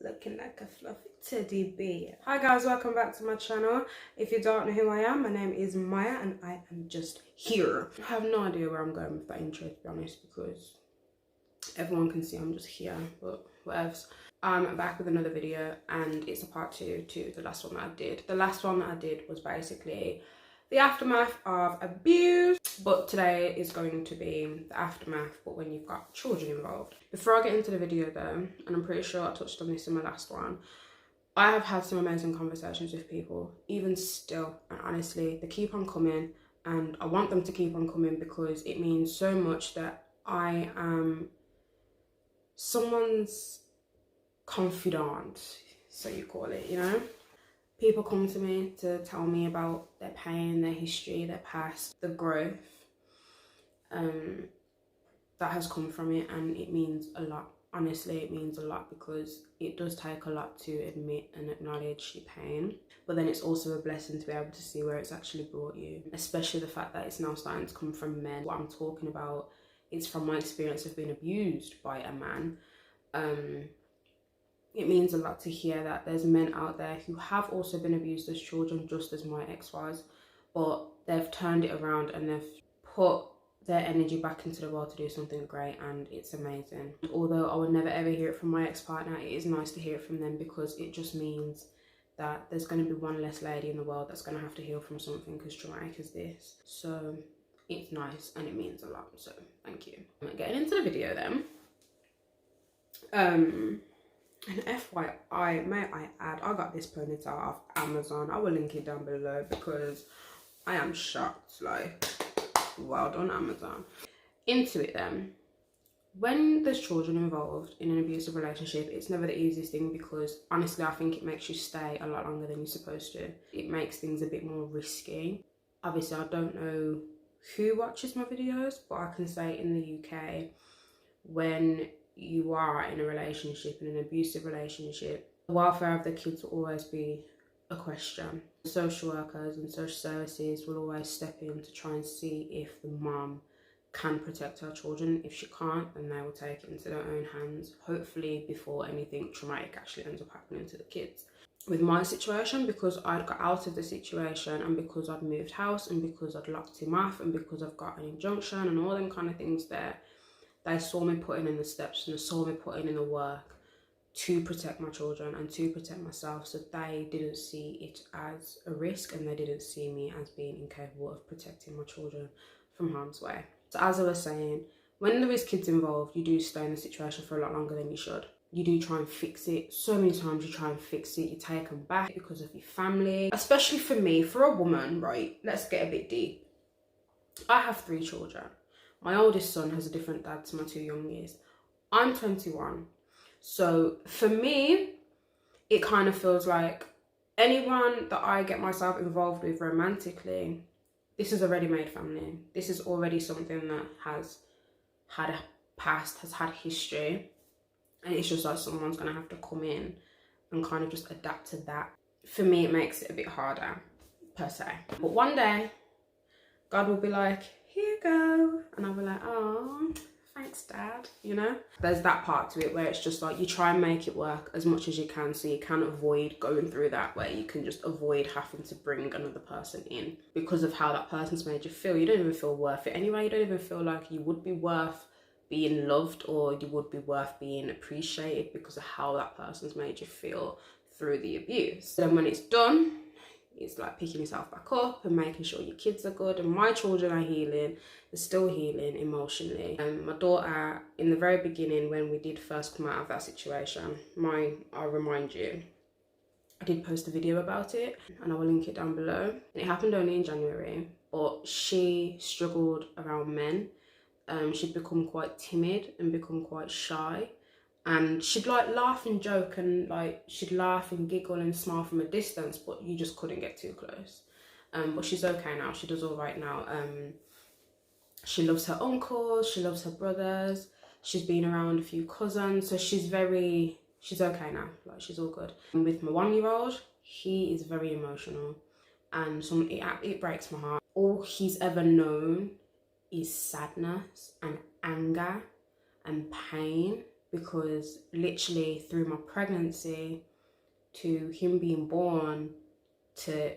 looking like a fluffy teddy bear. Hi guys, welcome back to my channel. If you don't know who I am, my name is Maya and I am just here. I have no idea where I'm going with that intro, to be honest, because everyone can see I'm just here, but whatevs. I'm back with another video and it's a part 2 to the last one that I did. The last one that I did was basically the aftermath of abuse, but today is going to be the aftermath but when you've got children involved. Before I get into the video though, and I'm pretty sure I touched on this in my last one, I have had some amazing conversations with people, even still, and honestly they keep on coming and I want them to keep on coming because it means so much that I am someone's confidant, so you call it, you know? People come to me to tell me about their pain, their history, their past, the growth that has come from it, and it means a lot. Honestly, it means a lot because it does take a lot to admit and acknowledge your pain, but then it's also a blessing to be able to see where it's actually brought you, especially the fact that it's now starting to come from men. What I'm talking about, it's from my experience of being abused by a man. It means a lot to hear that there's men out there who have also been abused as children, just as my ex was, but they've turned it around and they've put their energy back into the world to do something great, and it's amazing. Although I would never ever hear it from my ex-partner, it is nice to hear it from them because it just means that there's going to be one less lady in the world that's going to have to heal from something as traumatic as this. So it's nice and it means a lot, so thank you. Getting into the video then. And FYI, may I add, I got this ponytail off Amazon. I will link it down below because I am shocked. Like, well done, Amazon. Into it then. When there's children involved in an abusive relationship, it's never the easiest thing because honestly, I think it makes you stay a lot longer than you're supposed to. It makes things a bit more risky. Obviously, I don't know who watches my videos, but I can say in the UK, when you are in a relationship, in an abusive relationship, the welfare of the kids will always be a question. Social workers and social services will always step in to try and see if the mum can protect her children. If she can't, then they will take it into their own hands, hopefully before anything traumatic actually ends up happening to the kids. With my situation, because I'd got out of the situation and because I'd moved house and because I'd locked him off and because I've got an injunction and all them kind of things there, they saw me putting in the steps and they saw me putting in the work to protect my children and to protect myself, so they didn't see it as a risk and they didn't see me as being incapable of protecting my children from harm's way. So as I was saying, when there is kids involved, you do stay in the situation for a lot longer than you should. You do try and fix it. So many times you try and fix it, you take them back because of your family. Especially for me, for a woman, right, let's get a bit deep. I have 3 children. My oldest son has a different dad to my 2 youngest. I'm 21. So for me, it kind of feels like anyone that I get myself involved with romantically, this is a ready-made family. This is already something that has had a past, has had history. And it's just like someone's going to have to come in and kind of just adapt to that. For me, it makes it a bit harder, per se. But one day, God will be like, here you go, and I'll be like, oh, thanks dad, you know. There's that part to it where it's just like you try and make it work as much as you can so you can avoid going through that, where you can just avoid having to bring another person in because of how that person's made you feel. You don't even feel worth it anyway. You don't even feel like you would be worth being loved or you would be worth being appreciated because of how that person's made you feel through the abuse. Then when it's done, it's like picking yourself back up and making sure your kids are good. And my children are healing. They're still healing emotionally. And my daughter, in the very beginning, when we did first come out of that situation, I'll remind you, I did post a video about it and I will link it down below. And it happened only in January, but she struggled around men. She'd become quite timid and become quite shy. And she'd like laugh and joke and like she'd laugh and giggle and smile from a distance, but you just couldn't get too close. But she's okay now. She does all right now. She loves her uncles. She loves her brothers. She's been around a few cousins, so she's okay now. Like she's all good. And with my 1-year-old, he is very emotional, and it breaks my heart. All he's ever known is sadness and anger and pain because literally through my pregnancy to him being born to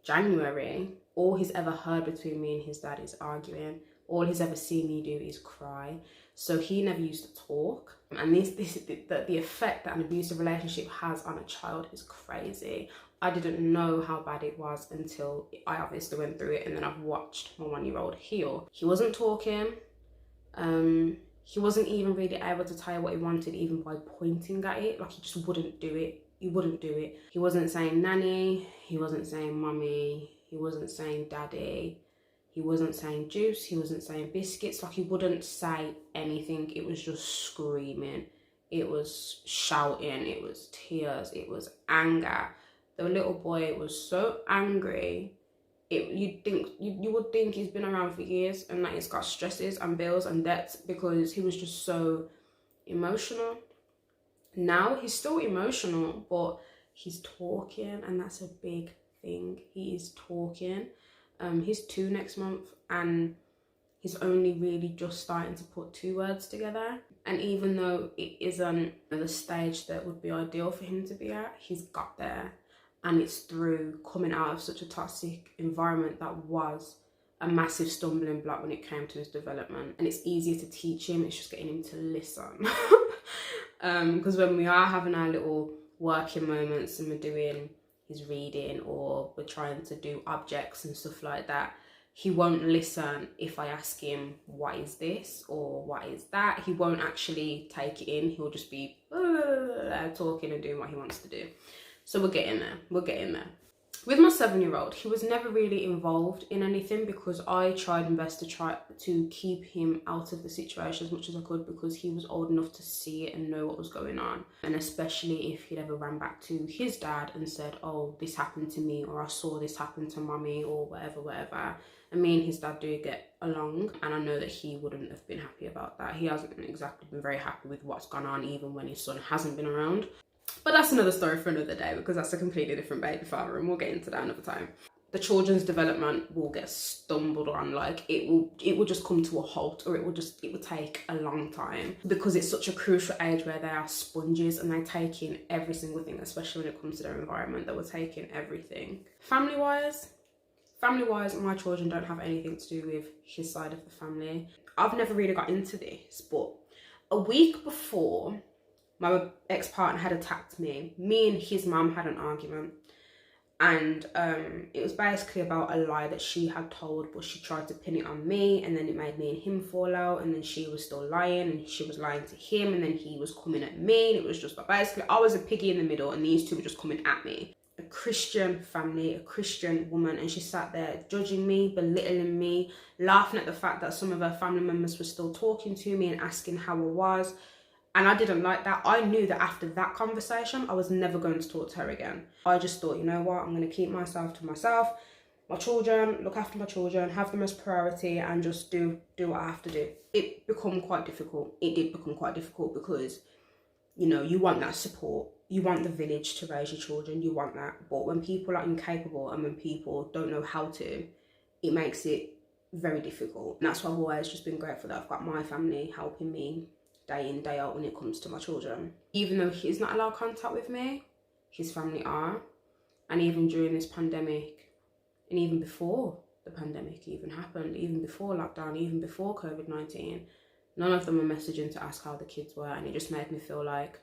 January, all he's ever heard between me and his dad is arguing. All he's ever seen me do is cry. So he never used to talk. And the effect that an abusive relationship has on a child is crazy. I didn't know how bad it was until I obviously went through it, and then I've watched my 1-year-old heal. He wasn't talking. He wasn't even really able to tell you what he wanted, even by pointing at it. Like, he just wouldn't do it. He wouldn't do it. He wasn't saying nanny. He wasn't saying mummy. He wasn't saying daddy. He wasn't saying juice. He wasn't saying biscuits. Like, he wouldn't say anything. It was just screaming. It was shouting. It was tears. It was anger. The little boy was so angry. You would think he's been around for years and that he's got stresses and bills and debts, because he was just so emotional. Now he's still emotional, but he's talking, and that's a big thing. He is talking. He's 2 next month, and he's only really just starting to put 2 words together. And even though it isn't the stage that would be ideal for him to be at, he's got there. And it's through coming out of such a toxic environment that was a massive stumbling block when it came to his development. And it's easier to teach him, it's just getting him to listen. Because when we are having our little working moments and we're doing his reading, or we're trying to do objects and stuff like that, he won't listen if I ask him, what is this or what is that? He won't actually take it in. He'll just be talking and doing what he wants to do. So we're getting there. We're getting there. With my 7-year-old, he was never really involved in anything, because I tried my best to try to keep him out of the situation as much as I could, because he was old enough to see it and know what was going on. And especially if he'd ever ran back to his dad and said, oh, this happened to me, or I saw this happen to mummy, or whatever. And me and his dad do get along, and I know that he wouldn't have been happy about that. He hasn't exactly been very happy with what's gone on, even when his son hasn't been around. But that's another story for another day, because that's a completely different baby father, and we'll get into that another time. The children's development will get stumbled on. Like, it will just come to a halt, or it will take a long time, because it's such a crucial age where they are sponges and they take in every single thing, especially when it comes to their environment. They will take in everything. Family wise, my children don't have anything to do with his side of the family. I've never really got into this, but a week before my ex-partner had attacked me and his mum had an argument, and it was basically about a lie that she had told, but she tried to pin it on me, and then it made me and him fall out, and then she was still lying, and she was lying to him, and then he was coming at me, and it was just like, basically I was a piggy in the middle, and these two were just coming at me. A Christian family, a Christian woman, and she sat there judging me, belittling me, laughing at the fact that some of her family members were still talking to me and asking how I was. And I didn't like that. I knew that after that conversation, I was never going to talk to her again. I just thought, you know what, I'm going to keep myself to myself, my children, look after my children, have them as priority, and just do what I have to do. It became quite difficult. It did become quite difficult, because, you know, you want that support. You want the village to raise your children. You want that. But when people are incapable and when people don't know how to, it makes it very difficult. And that's why I've always just been grateful that I've got my family helping me day in, day out when it comes to my children. Even though he's not allowed contact with me, his family are. And even during this pandemic, and even before the pandemic even happened, even before lockdown, even before COVID-19, none of them were messaging to ask how the kids were. And it just made me feel like,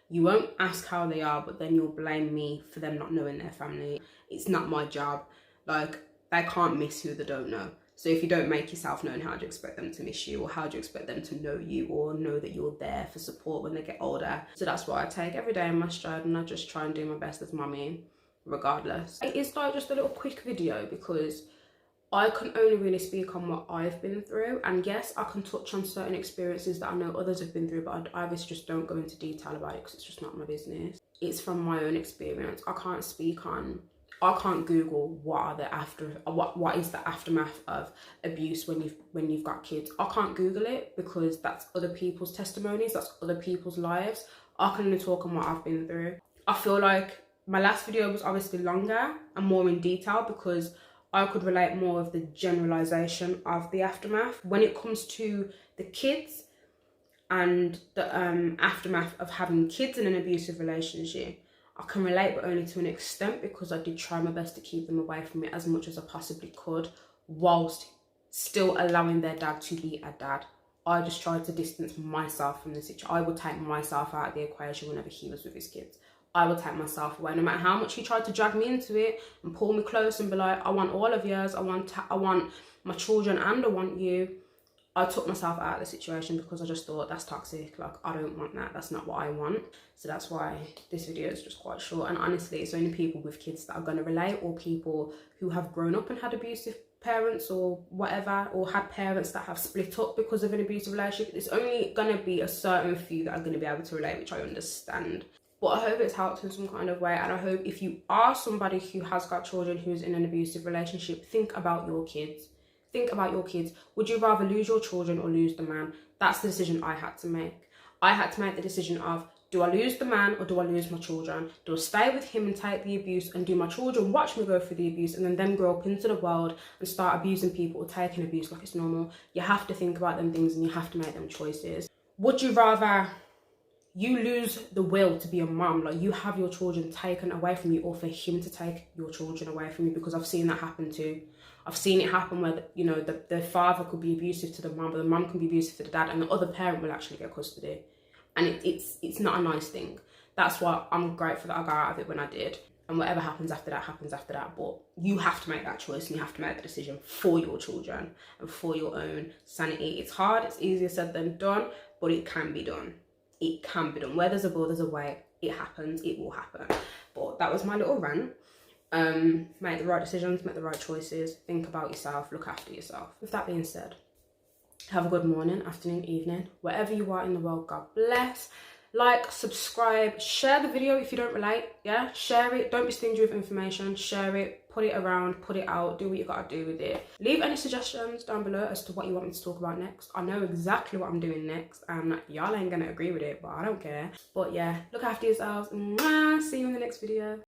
you won't ask how they are, but then you'll blame me for them not knowing their family. It's not my job. Like, they can't miss who they don't know. So if you don't make yourself known, how do you expect them to miss you? Or how do you expect them to know you, or know that you're there for support when they get older? So that's what I take every day in my stride, and I just try and do my best as mummy, regardless. It is like just a little quick video, because I can only really speak on what I've been through. And yes, I can touch on certain experiences that I know others have been through, but I obviously just don't go into detail about it, because it's just not my business. It's from my own experience. I can't Google what is the aftermath of abuse when you've got kids. I can't Google it, because that's other people's testimonies, that's other people's lives. I can only talk on what I've been through. I feel like my last video was obviously longer and more in detail, because I could relate more of the generalization of the aftermath. When it comes to the kids, and the aftermath of having kids in an abusive relationship, I can relate, but only to an extent, because I did try my best to keep them away from it as much as I possibly could, whilst still allowing their dad to be a dad. I just tried to distance myself from the situation. I would take myself out of the equation whenever he was with his kids. I would take myself away, no matter how much he tried to drag me into it and pull me close and be like, I want all of yours, I want my children and I want you. I took myself out of the situation because I just thought, that's toxic, like I don't want that, that's not what I want. So that's why this video is just quite short, and honestly it's only people with kids that are going to relate, or people who have grown up and had abusive parents or whatever, or had parents that have split up because of an abusive relationship. It's only going to be a certain few that are going to be able to relate, which I understand. But I hope it's helped in some kind of way, and I hope if you are somebody who has got children who's in an abusive relationship, think about your kids. Think about your kids. Would you rather lose your children or lose the man? That's the decision I had to make. I had to make the decision of, do I lose the man or do I lose my children? Do I stay with him and take the abuse, and do my children watch me go through the abuse and then them grow up into the world and start abusing people or taking abuse like it's normal? You have to think about them things and you have to make them choices. Would you rather you lose the will to be a mum, like you have your children taken away from you, or for him to take your children away from you? Because I've seen that happen too. I've seen it happen where, you know, the father could be abusive to the mum, but the mum can be abusive to the dad, and the other parent will actually get custody. And it's not a nice thing. That's why I'm grateful that I got out of it when I did. And whatever happens after that, happens after that. But you have to make that choice, and you have to make the decision for your children and for your own sanity. It's hard, it's easier said than done, but it can be done. It can be done. Where there's a will, there's a way. It happens, it will happen. But that was my little rant. Make the right decisions, make the right choices, think about yourself, look after yourself. With that being said, have a good morning, afternoon, evening, wherever you are in the world. God bless. Like, subscribe, share the video if you don't relate. Yeah, share it. Don't be stingy with information. Share it, put it around, put it out, do what you gotta do with it. Leave any suggestions down below as to what you want me to talk about next. I know exactly what I'm doing next, and y'all ain't gonna agree with it, but I don't care. But yeah, look after yourselves. Mwah. See you in the next video.